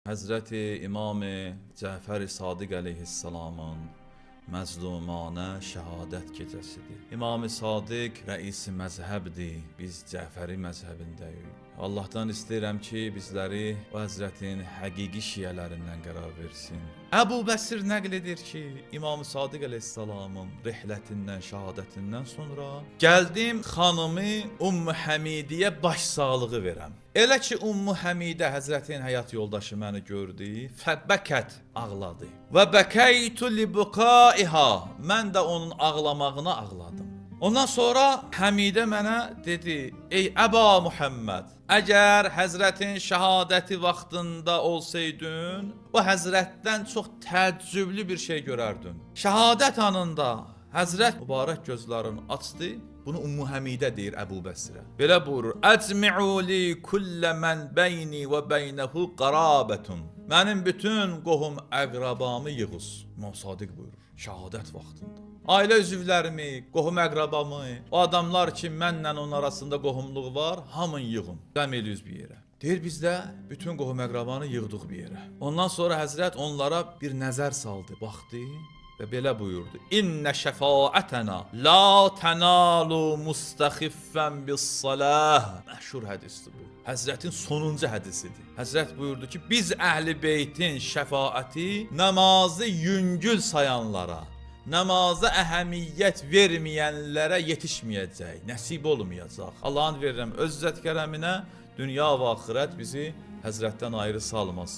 Həzrəti İmam-ı Cəfər-i Sadiq əleyhissalamın məzlumanə şəhadət gecəsidir. İmam-ı Sadiq rəisi məzhəbdir, biz Cəfəri məzhəbindəyik. Allahdan istəyirəm ki, bizləri o Həzrətin həqiqi şiyələrindən qərar versin. Əbu Bəsir nəql edir ki, İmam-ı Sadiq əleyhissalamın rihlətindən, şəhadətindən sonra gəldim xanımı Ümmü Həmidiyə baş sağlığı verəm. Elə ki Ümmü Həmidə Həzrətin həyat yoldaşı məni gördü, fəbəkət ağladı. Və bəkəytu li buqaiha, mən də onun ağlamağına ağladım. Ondan sonra Həmidə mənə dedi: "Ey Əba Muhammed, əgər Həzrətin şəhadəti vaxtında olsaydın, o Həzrətdən çox təəccüblü bir şey görərdin." Şəhadət anında Həzrət mübarək gözlərini açdı. Bunu Ümmü Həmidə deyir Əbu Bəsirə. Belə buyurur: "Əcmi'u li kullə mən beyni və beynəhu qarabətun." Mənim bütün qohum əqrabamı yığız. İmam Sadiq buyurur. Şəhadət vaxtında. Ailə üzvlərimi, qohum əqrabamı, o adamlar ki, mənlə onun arasında qohumluq var, hamın yığın. Cəm ediyoruz bir yerə. Deyir biz də bütün qohum əqrabanı yığdıq bir yerə. Ondan sonra Həzrət onlara bir nəzər saldı, baxdı və belə buyurdu: "İnnə şəfaətənə la tənalu mustaxiffən bis-salah." Məşhur hədisdir bu. Həzrətin sonuncu hədisidir. Həzrət buyurdu ki, biz Əhl-i Beytin şəfaəti namazı yüngül sayanlara, namaza əhəmiyyət verməyənlərə yetişməyəcək, nəsib olmayacaq. Allah'ın verirəm öz izzət kərəminə dünya və axirət bizi Həzrətdən ayrı salmasın.